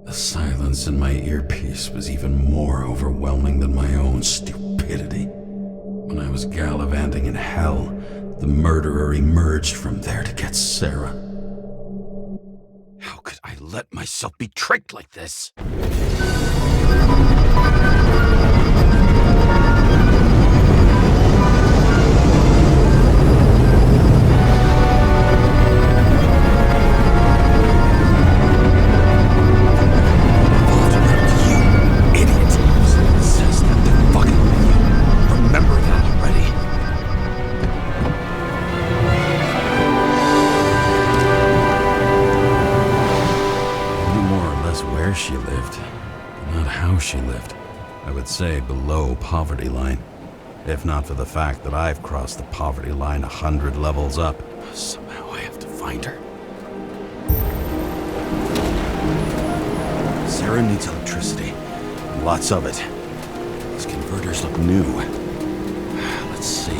The silence in my earpiece was even more overwhelming than my own stupidity. When I was gallivanting in hell, the murderer emerged from there to get Sarah. How could I let myself be tricked like this? She lived, but not how she lived. I would say below poverty line, if not for the fact that I've crossed the poverty line 100 levels up. Somehow I have to find her. Sarah needs electricity, and lots of it. These converters look new. Let's see.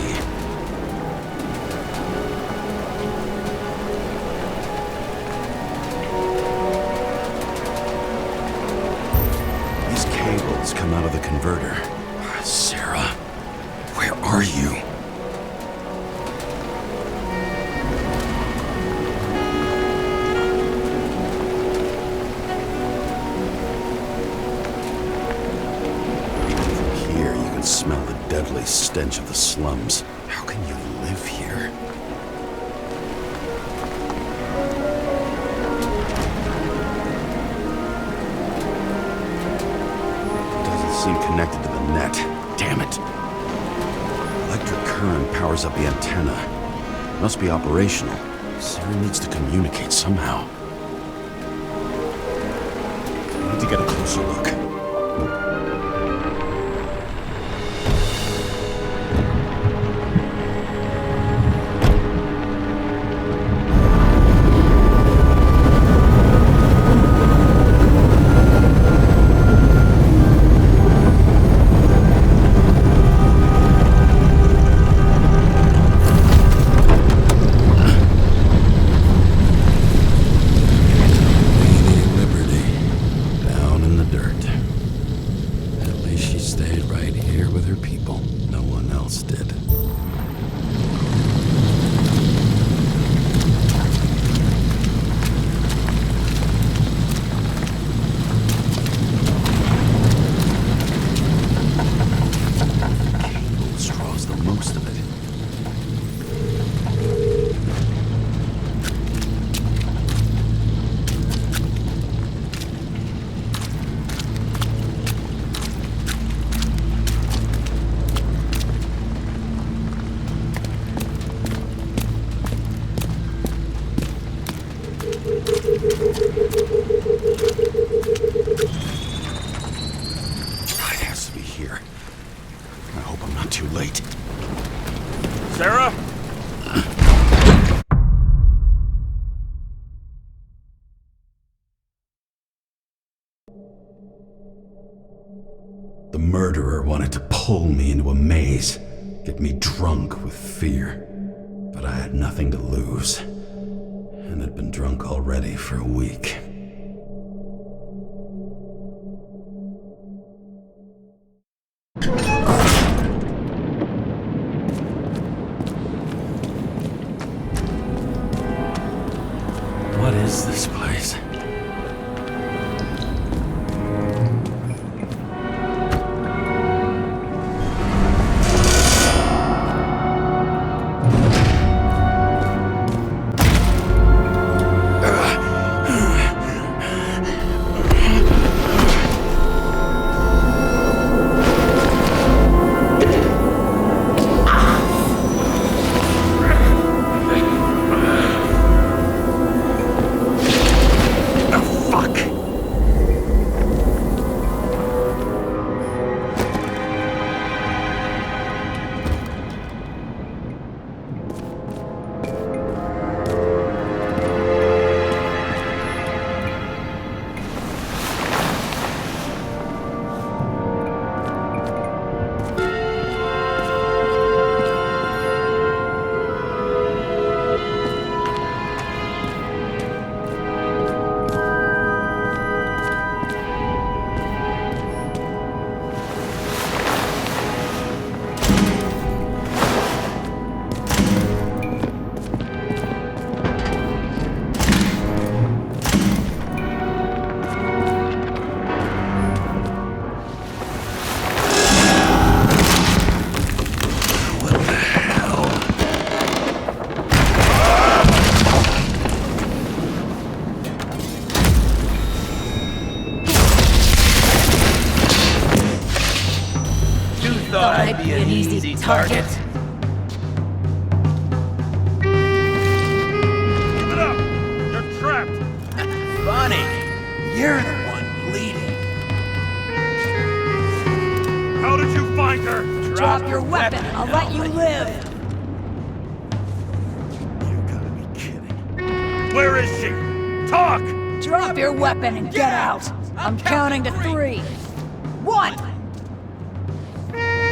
Come out of the converter. Sarah, where are you? From here, you can smell the deadly stench of the slums. How can you live here? Seem connected to the net. Damn it. Electric current powers up the antenna. Must be operational. Sarah needs to communicate somehow. I need to get a closer look. Sarah? The murderer wanted to pull me into a maze, get me drunk with fear. But I had nothing to lose, and had been drunk already for a week. What is this place? target. Keep it up! You're trapped! Funny. You're the one bleeding. How did you find her? Drop your weapon and I'll let you live. You gotta be kidding. Where is she? Talk! Drop your weapon and get out. I'm counting to 3. 1.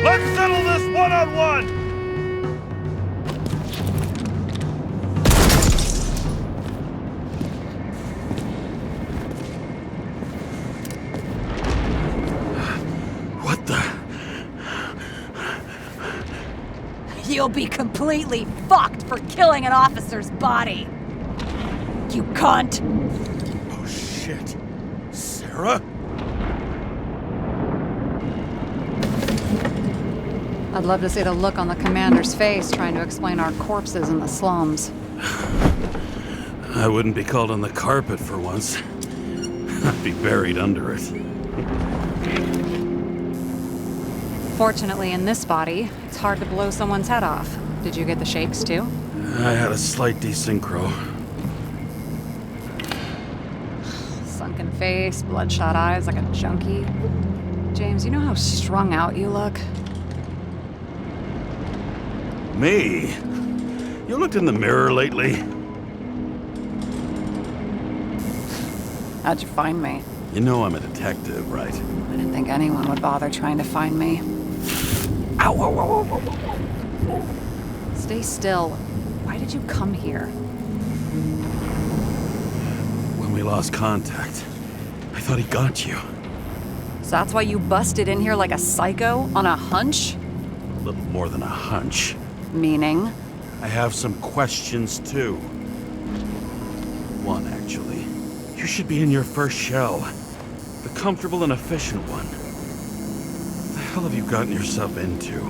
Let's settle this one-on-one! What the? You'll be completely fucked for killing an officer's body. You cunt. Oh shit. Sarah? I'd love to see the look on the commander's face trying to explain our corpses in the slums. I wouldn't be called on the carpet for once. I'd be buried under it. Fortunately, in this body, it's hard to blow someone's head off. Did you get the shakes too? I had a slight desynchro. Sunken face, bloodshot eyes like a junkie. James, you know how strung out you look? Me? You looked in the mirror lately? How'd you find me? You know I'm a detective, right? I didn't think anyone would bother trying to find me. Ow, ow, ow, ow, ow. Stay still. Why did you come here? When we lost contact, I thought he got you. So that's why you busted in here like a psycho on a hunch? A little more than a hunch. Meaning? I have some questions, too. One, actually. You should be in your first shell. The comfortable and efficient one. What the hell have you gotten yourself into?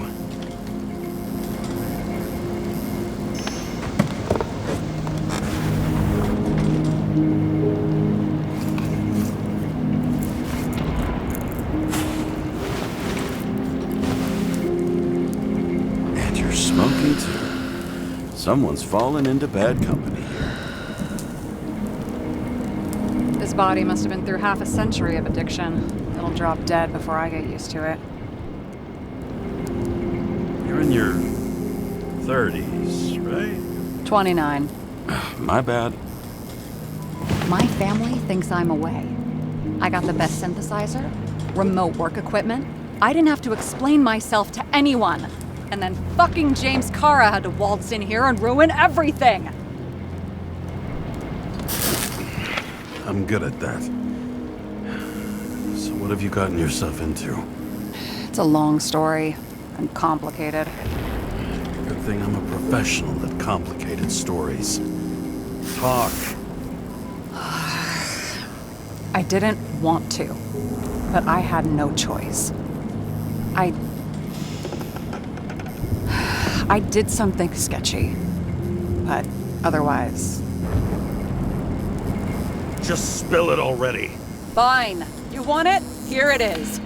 And you're smoking, too. Someone's fallen into bad company here. This body must have been through half a century of addiction. It'll drop dead before I get used to it. You're in your 30s, right? 29. My bad. My family thinks I'm away. I got the best synthesizer, remote work equipment. I didn't have to explain myself to anyone. And then fucking James Karra had to waltz in here and ruin everything. I'm good at that. So what have you gotten yourself into? It's a long story and complicated. Good thing I'm a professional at complicated stories. Talk. I didn't want to, but I had no choice. I did something sketchy, but otherwise... Just spill it already. Fine. You want it? Here it is.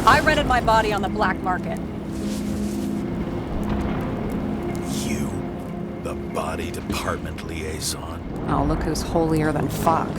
I rented my body on the black market. You, the body department liaison. Oh, look who's holier than fuck.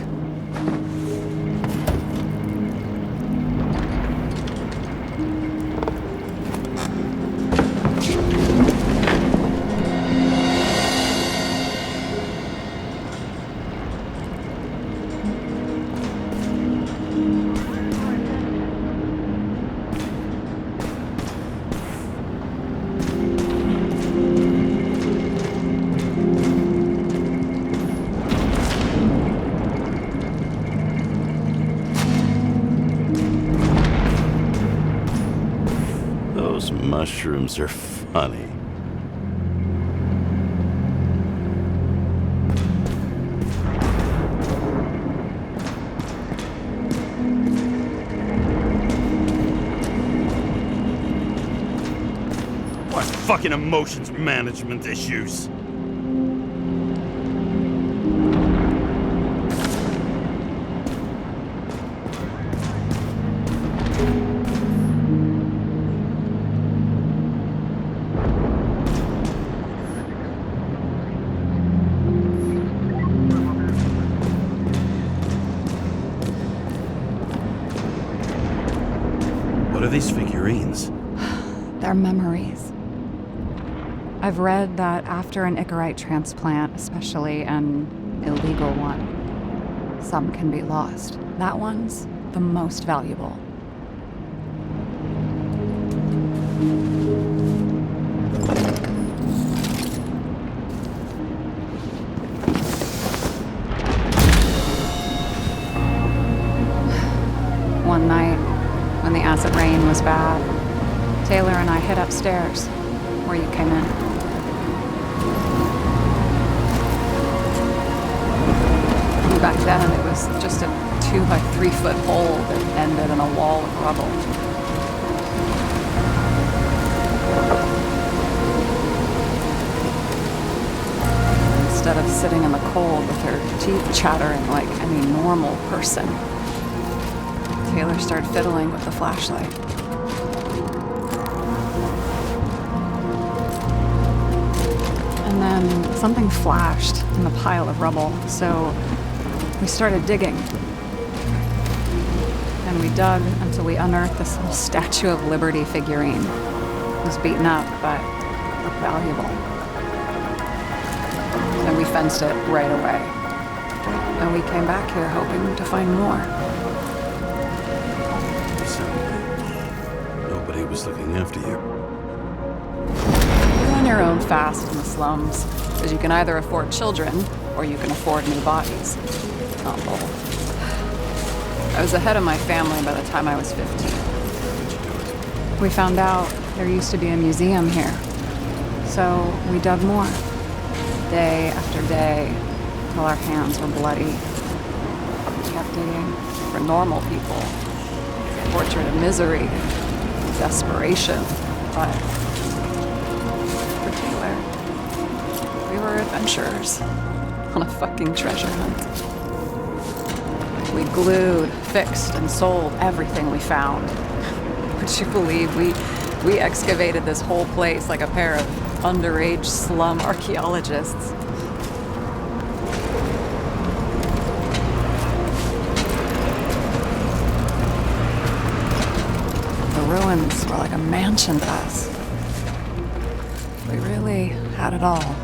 Those mushrooms are funny. What fucking emotions management issues? these figurines? They're memories. I've read that after an Icarite transplant, especially an illegal one, some can be lost. That one's the most valuable. One night, when the acid rain was bad, Taylor and I hid upstairs, where you came in. Back then, it was just a 2 by 3 foot hole that ended in a wall of rubble. Instead of sitting in the cold with her teeth chattering like any normal person, Taylor started fiddling with the flashlight. And then something flashed in the pile of rubble, so we started digging. And we dug until we unearthed this little Statue of Liberty figurine. It was beaten up, but looked valuable. And we fenced it right away. And we came back here hoping to find more. Nobody was looking after you. You're on your own fast in the slums, because you can either afford children or you can afford new bodies. Not both. I was ahead of my family by the time I was 15. We found out there used to be a museum here. So we dug more. Day after day, till our hands were bloody. We kept digging for normal people. Portrait of misery, desperation, but for Taylor, we were adventurers on a fucking treasure hunt. We glued, fixed, and sold everything we found. Would you believe we excavated this whole place like a pair of underage slum archaeologists? The ruins were like a mansion to us. We really had it all.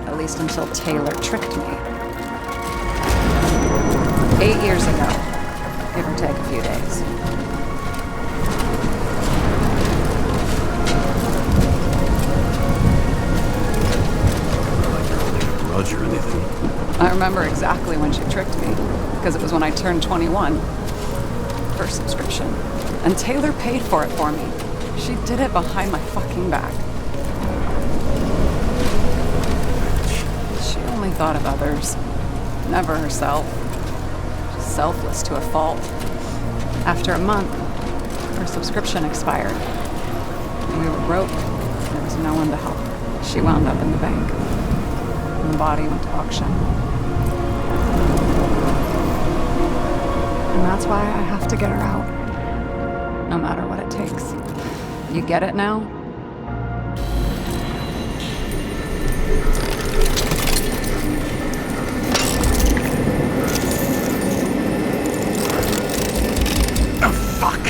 At least until Taylor tricked me. 8 years ago, give or take a few days. Grudge or anything? I remember exactly when she tricked me, because it was when I turned 21. First subscription. And Taylor paid for it for me. She did it behind my fucking back. She only thought of others, never herself. She's selfless to a fault. After a month, her subscription expired. And we were broke. There was no one to help. She wound up in the bank. And the body went to auction. And that's why I have to get her out. No matter what it takes. You get it now? Oh, fuck!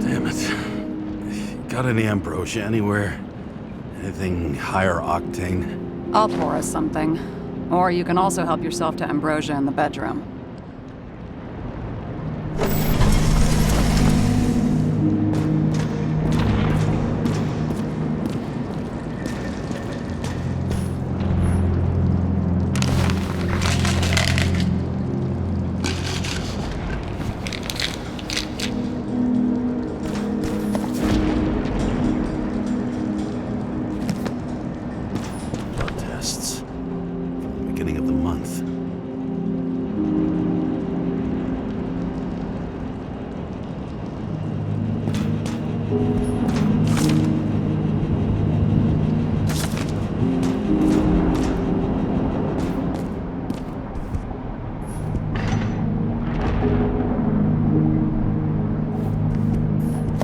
Damn it. Got any ambrosia anywhere? Anything higher octane? I'll pour us something. Or you can also help yourself to ambrosia in the bedroom. Blood tests. From the beginning of the month.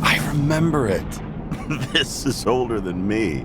I remember it. This is older than me.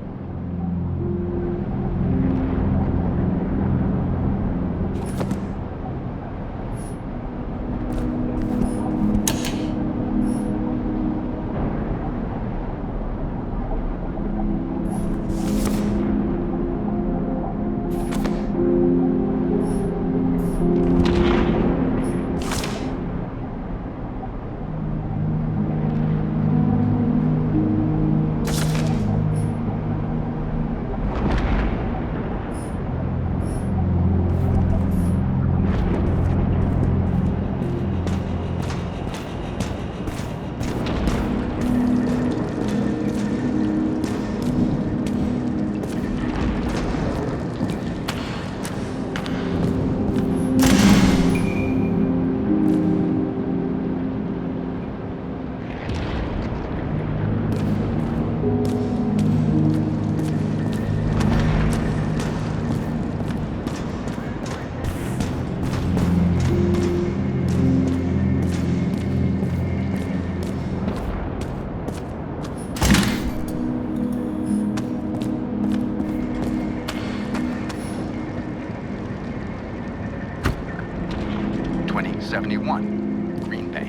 71, Green Bay.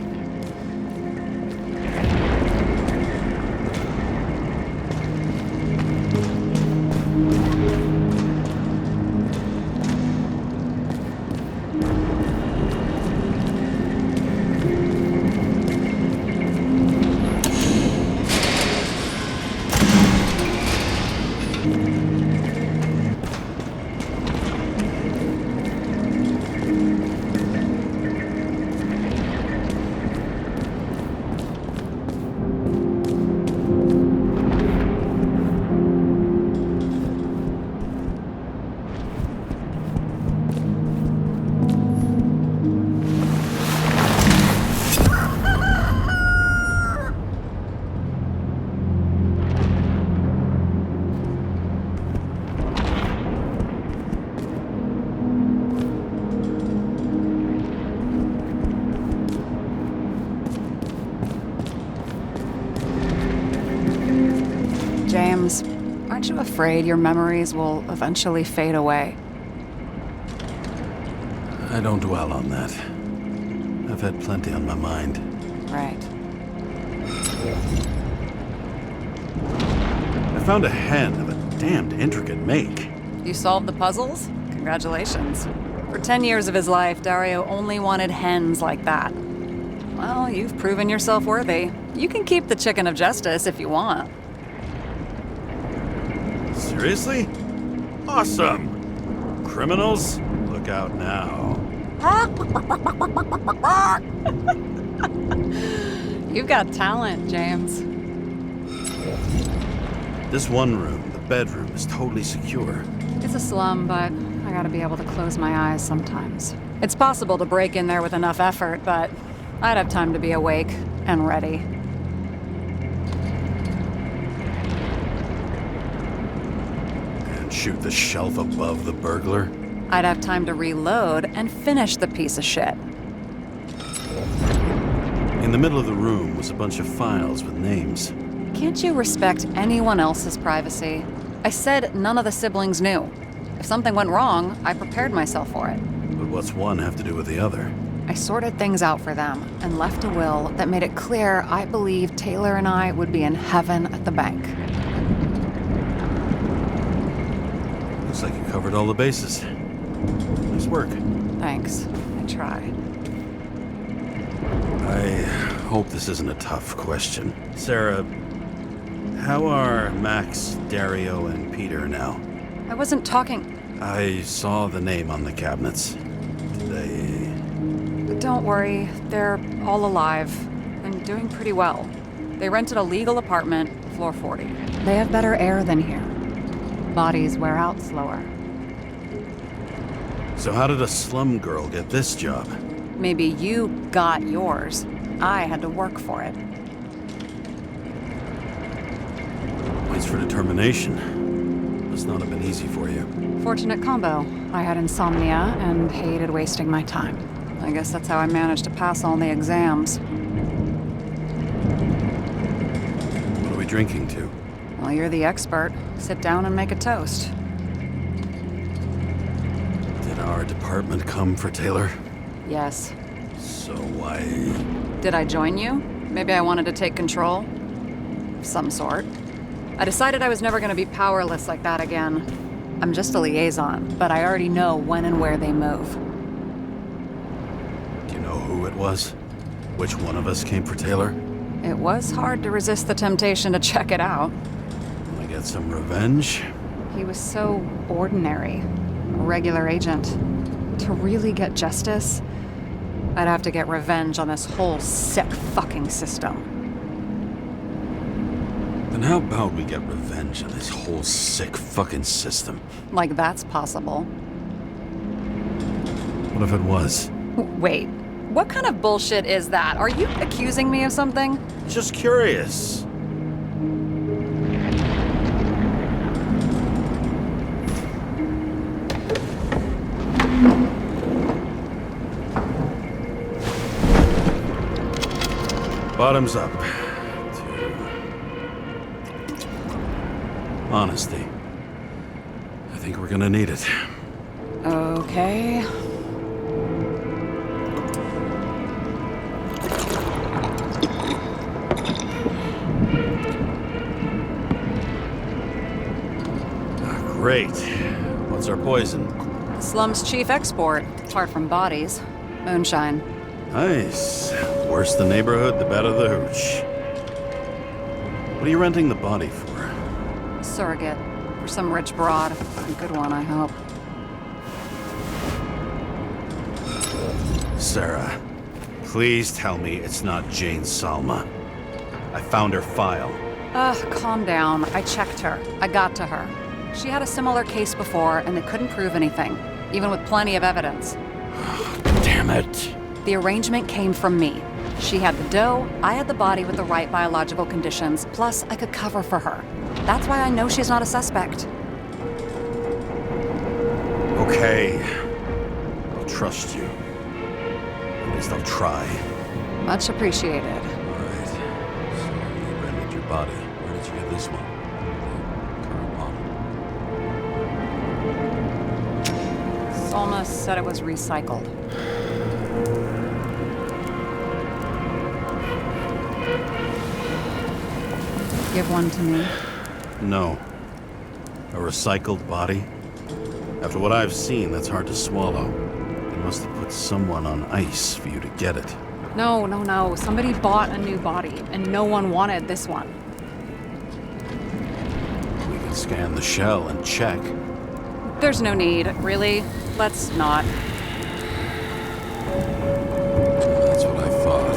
James, aren't you afraid your memories will eventually fade away? I don't dwell on that. I've had plenty on my mind. Right. I found a hen of a damned intricate make. You solved the puzzles? Congratulations. For 10 years of his life, Dario only wanted hens like that. Well, you've proven yourself worthy. You can keep the chicken of justice if you want. Seriously? Awesome! Criminals, look out now. You've got talent, James. This one room, the bedroom, is totally secure. It's a slum, but I gotta be able to close my eyes sometimes. It's possible to break in there with enough effort, but I'd have time to be awake and ready. Shoot the shelf above the burglar? I'd have time to reload and finish the piece of shit. In the middle of the room was a bunch of files with names. Can't you respect anyone else's privacy? I said none of the siblings knew. If something went wrong, I prepared myself for it. But what's one have to do with the other? I sorted things out for them and left a will that made it clear I believed Taylor and I would be in heaven at the bank. Looks like you covered all the bases. Nice work. Thanks. I tried. I hope this isn't a tough question. Sarah, how are Max, Dario, and Peter now? I wasn't talking. I saw the name on the cabinets. Don't worry, they're all alive and doing pretty well. They rented a legal apartment, floor 40. They have better air than here. Bodies wear out slower. So how did a slum girl get this job? Maybe you got yours. I had to work for it. Points for determination. Must not have been easy for you. Fortunate combo. I had insomnia and hated wasting my time. I guess that's how I managed to pass all the exams. What are we drinking to? Well, you're the expert. Sit down and make a toast. Did our department come for Taylor? Yes. So why... Did I join you? Maybe I wanted to take control? Of some sort. I decided I was never going to be powerless like that again. I'm just a liaison, but I already know when and where they move. Do you know who it was? Which one of us came for Taylor? It was hard to resist the temptation to check it out. I get some revenge? He was so ordinary. A regular agent. To really get justice, I'd have to get revenge on this whole sick fucking system. Then how about we get revenge on this whole sick fucking system? Like that's possible. What if it was? Wait, what kind of bullshit is that? Are you accusing me of something? Just curious. Bottoms up. To honesty. I think we're gonna need it. Okay. Great. What's our poison? The slum's chief export, apart from bodies. Moonshine. Nice. The worse the neighborhood, the better the hooch. What are you renting the body for? Surrogate. For some rich broad. A good one, I hope. Sarah, please tell me it's not Jane Salma. I found her file. Calm down. I checked her. I got to her. She had a similar case before, and they couldn't prove anything, even with plenty of evidence. Damn it. The arrangement came from me. She had the dough, I had the body with the right biological conditions, plus I could cover for her. That's why I know she's not a suspect. Okay. I'll trust you. At least I'll try. Much appreciated. All right. So you rented your body. Where did you get this one? The current model. Salma said it was recycled. Give one to me. No. A recycled body? After what I've seen, that's hard to swallow. They must have put someone on ice for you to get it. No. Somebody bought a new body, and no one wanted this one. We can scan the shell and check. There's no need, really. Let's not. That's what I thought.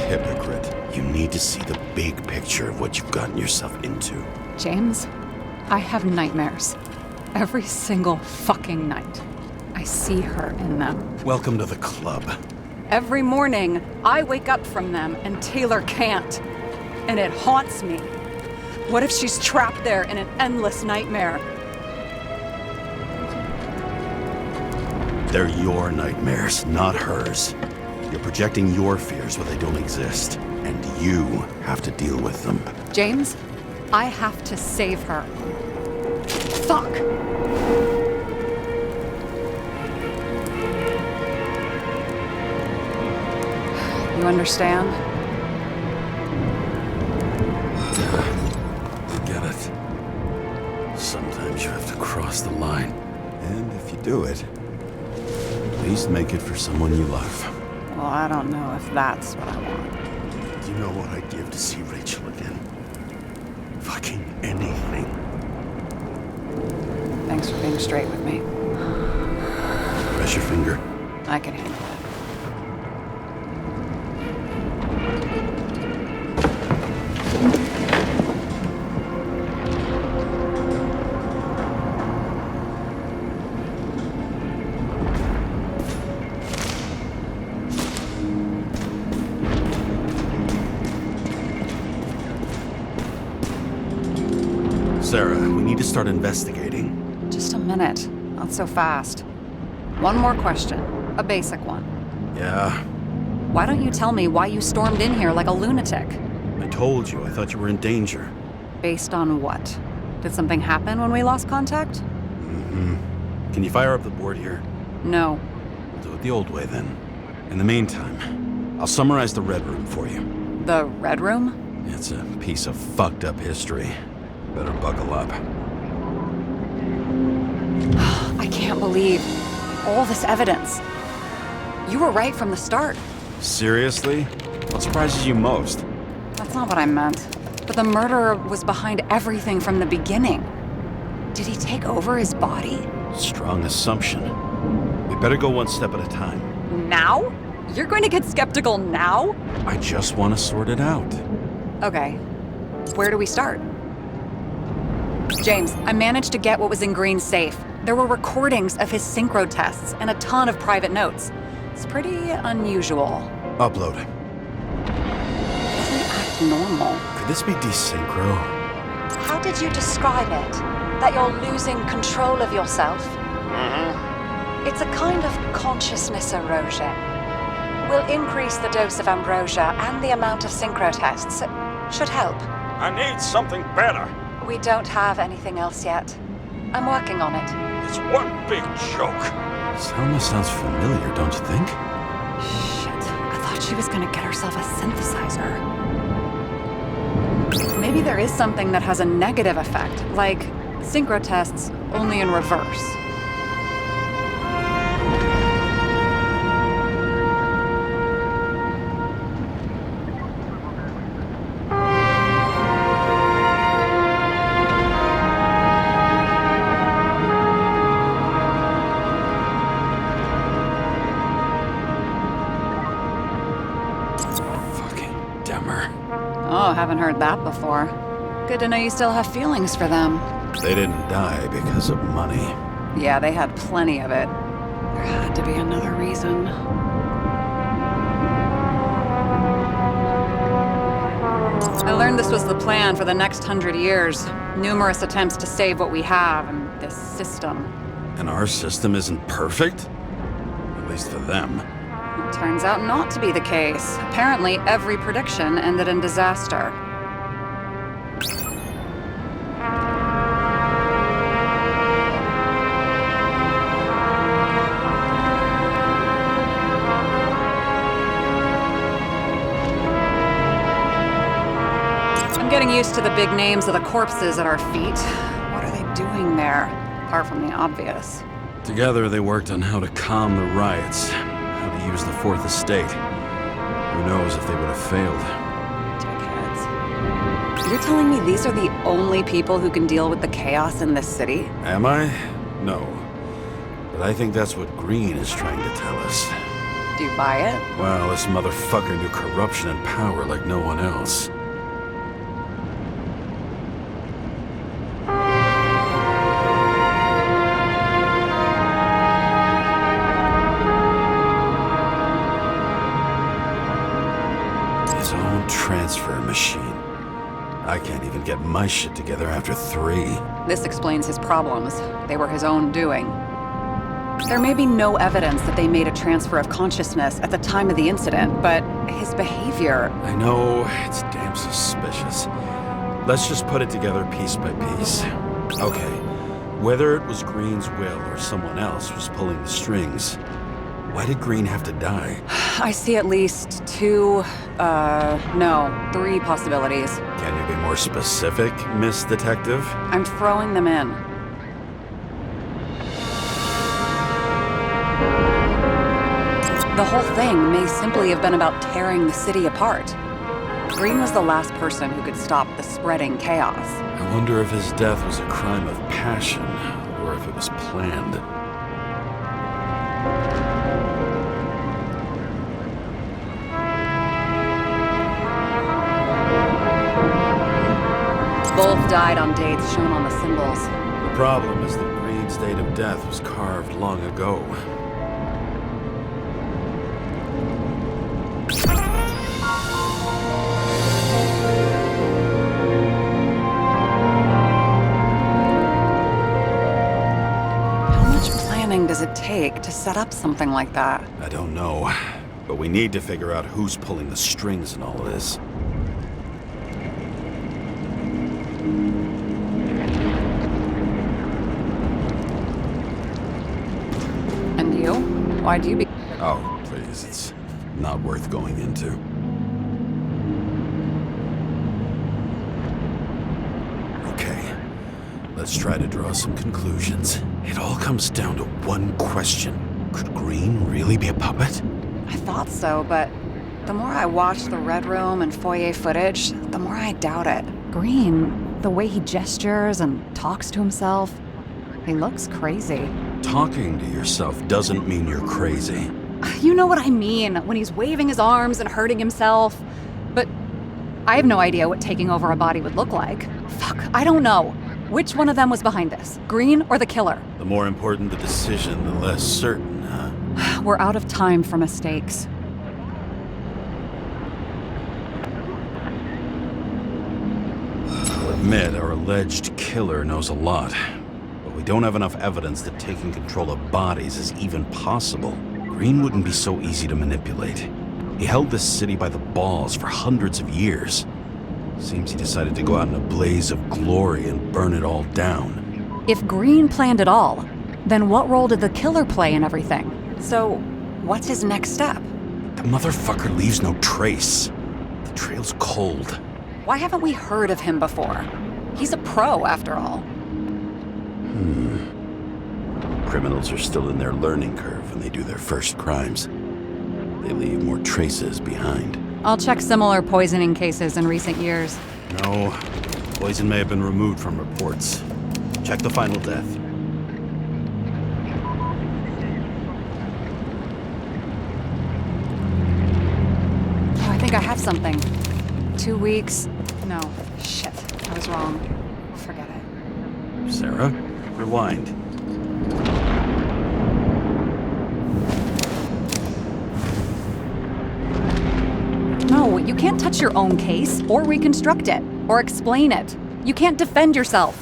Hypocrite. You need to see the big picture of what you've gotten yourself into. James, I have nightmares. Every single fucking night. I see her in them. Welcome to the club. Every morning, I wake up from them and Taylor can't. And it haunts me. What if she's trapped there in an endless nightmare? They're your nightmares, not hers. You're projecting your fears where they don't exist, and you have to deal with them. James, I have to save her. Fuck! You understand? I get it. Sometimes you have to cross the line. And if you do it, at least make it for someone you love. Well, I don't know if that's what I want. Do you know what I'd give to see Rachel again? Fucking anything. Thanks for being straight with me. Press your finger. I can handle it. Sarah, we need to start investigating. Just a minute. Not so fast. One more question. A basic one. Yeah, Why don't you tell me why you stormed in here like a lunatic? I told you. I thought you were in danger. Based on what? Did something happen when we lost contact? Can you fire up the board here? No. We'll do it the old way then. In the meantime, I'll summarize the Red Room for you. The Red Room? It's a piece of fucked up history. Better buckle up. I can't believe all this evidence. You were right from the start. Seriously? What surprises you most? That's not what I meant. But the murderer was behind everything from the beginning. Did he take over his body? Strong assumption. We better go one step at a time. Now? You're going to get skeptical now? I just want to sort it out. Okay. Where do we start? James, I managed to get what was in Green's safe. There were recordings of his synchro tests and a ton of private notes. It's pretty unusual. Upload. Doesn't act normal. Could this be desynchro? How did you describe it? That you're losing control of yourself? It's a kind of consciousness erosion. We'll increase the dose of ambrosia and the amount of synchro tests. Should help. I need something better. We don't have anything else yet. I'm working on it. It's one big joke. Selma sounds familiar, don't you think? Shit, I thought she was gonna get herself a synthesizer. Maybe there is something that has a negative effect, like synchro tests only in reverse. Fucking dumber. Oh, haven't heard that before. Good to know you still have feelings for them. They didn't die because of money. Yeah, they had plenty of it. There had to be another reason. I learned this was the plan for the next 100 years. Numerous attempts to save what we have in this system. And our system isn't perfect? At least for them. It turns out not to be the case. Apparently, every prediction ended in disaster. I'm getting used to the big names of the corpses at our feet. What are they doing there, apart from the obvious? Together, they worked on how to calm the riots, how to use the Fourth Estate. Who knows if they would have failed. Dickheads. You're telling me these are the only people who can deal with the chaos in this city? Am I? No. But I think that's what Green is trying to tell us. Do you buy it? Well, this motherfucker knew corruption and power like no one else. His own transfer machine. I can't even get my shit together after 3. This explains his problems. They were his own doing. There may be no evidence that they made a transfer of consciousness at the time of the incident, but his behavior... I know, it's damn suspicious. Let's just put it together piece by piece. Okay, whether it was Green's will or someone else was pulling the strings, why did Green have to die? I see at least 3 possibilities. Can you be more specific, Miss Detective? I'm throwing them in. The whole thing may simply have been about tearing the city apart. Green was the last person who could stop the spreading chaos. I wonder if his death was a crime of passion, or if it was planned. Both died on dates shown on the symbols. The problem is that Green's date of death was carved long ago. Does it take to set up something like that? I don't know, but we need to figure out who's pulling the strings in all of this. And you? Why'd you be... Oh, please, it's not worth going into. Okay, let's try to draw some conclusions. It all comes down to one question. Could Green really be a puppet? I thought so, but the more I watch the Red Room and foyer footage, the more I doubt it. Green, the way he gestures and talks to himself, he looks crazy. Talking to yourself doesn't mean you're crazy. You know what I mean, when he's waving his arms and hurting himself. But I have no idea what taking over a body would look like. Fuck, I don't know. Which one of them was behind this? Green or the killer? The more important the decision, the less certain, huh? We're out of time for mistakes. I'll admit our alleged killer knows a lot, but we don't have enough evidence that taking control of bodies is even possible. Green wouldn't be so easy to manipulate. He held this city by the balls for hundreds of years. Seems he decided to go out in a blaze of glory and burn it all down. If Green planned it all, then what role did the killer play in everything? So, what's his next step? The motherfucker leaves no trace. The trail's cold. Why haven't we heard of him before? He's a pro, after all. Criminals are still in their learning curve when they do their first crimes. They leave more traces behind. I'll check similar poisoning cases in recent years. No, poison may have been removed from reports. Check the final death. Oh, I think I have something. 2 weeks. No, shit. I was wrong. Forget it. Sarah, rewind. No, you can't touch your own case, or reconstruct it, or explain it. You can't defend yourself.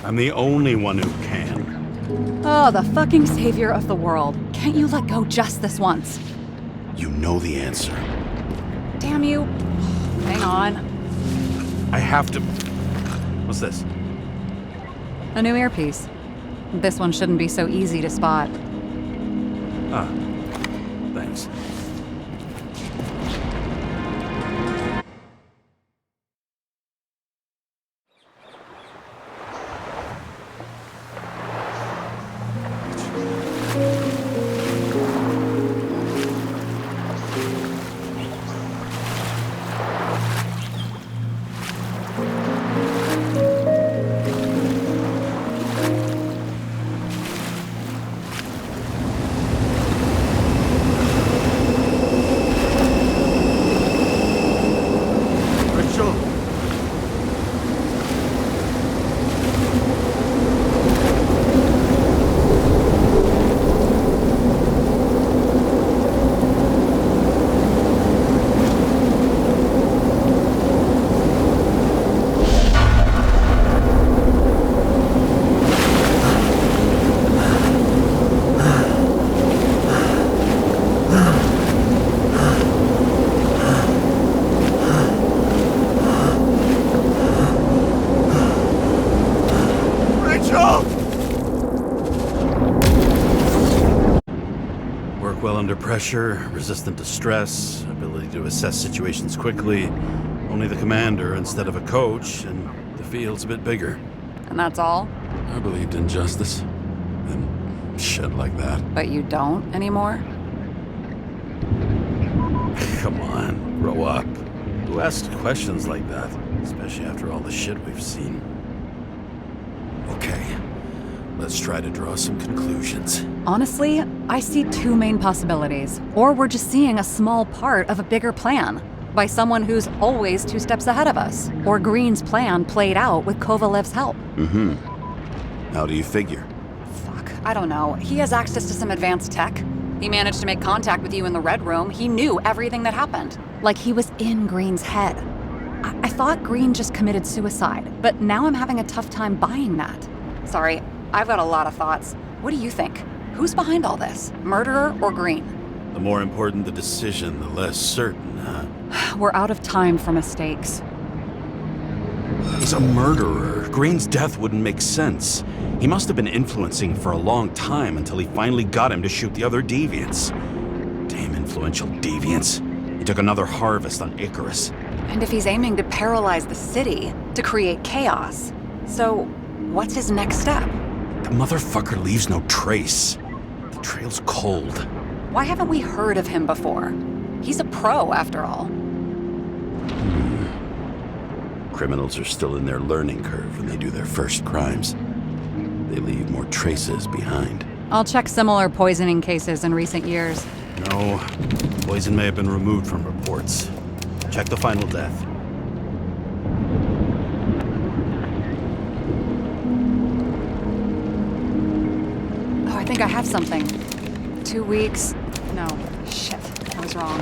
I'm the only one who can. Oh, the fucking savior of the world. Can't you let go just this once? You know the answer. Damn you. Hang on. I have to... What's this? A new earpiece. This one shouldn't be so easy to spot. Ah, thanks. Well under pressure, resistant to stress, ability to assess situations quickly. Only the commander instead of a coach, and the field's a bit bigger. And that's all? I believed in justice. And shit like that. But you don't anymore? Come on, grow up. Who asks questions like that? Especially after all the shit we've seen. Okay, let's try to draw some conclusions. Honestly, I see two main possibilities. Or we're just seeing a small part of a bigger plan by someone who's always 2 steps ahead of us. Or Green's plan played out with Kovalev's help. How do you figure? Fuck, I don't know. He has access to some advanced tech. He managed to make contact with you in the Red Room. He knew everything that happened. Like he was in Green's head. I thought Green just committed suicide, but now I'm having a tough time buying that. Sorry, I've got a lot of thoughts. What do you think? Who's behind all this? Murderer or Green? The more important the decision, the less certain, huh? We're out of time for mistakes. He's a murderer. Green's death wouldn't make sense. He must have been influencing for a long time until he finally got him to shoot the other deviants. Damn influential deviants. He took another harvest on Icarus. And if he's aiming to paralyze the city, to create chaos, so what's his next step? The motherfucker leaves no trace. The trail's cold. Why haven't we heard of him before? He's a pro, after all. Criminals are still in their learning curve when they do their first crimes. They leave more traces behind. I'll check similar poisoning cases in recent years. No, poison may have been removed from reports. Check the final death. Oh, I think I have something. 2 weeks. No, shit. I was wrong.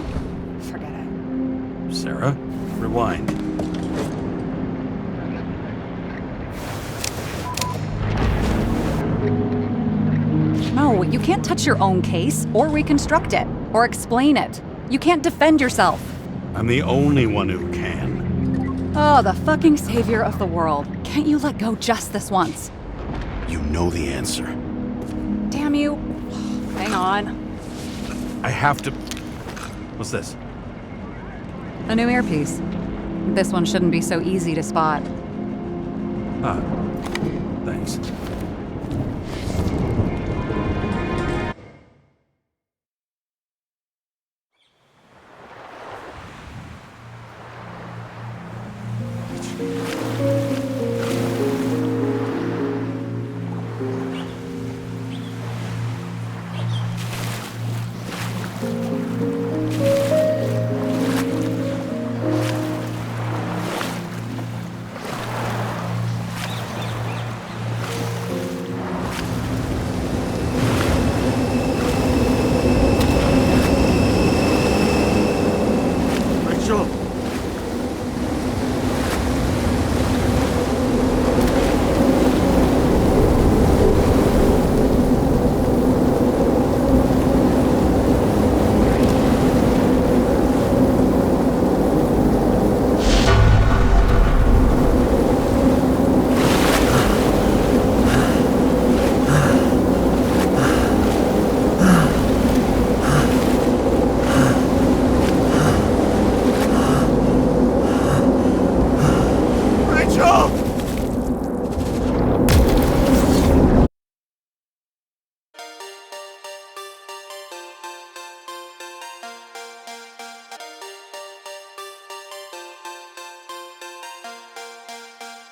Forget it. Sarah, rewind. No, you can't touch your own case, or reconstruct it, or explain it. You can't defend yourself. I'm the only one who can. Oh, the fucking savior of the world. Can't you let go just this once? You know the answer. Damn you. Hang on. I have to... What's this? A new earpiece. This one shouldn't be so easy to spot. Ah, thanks.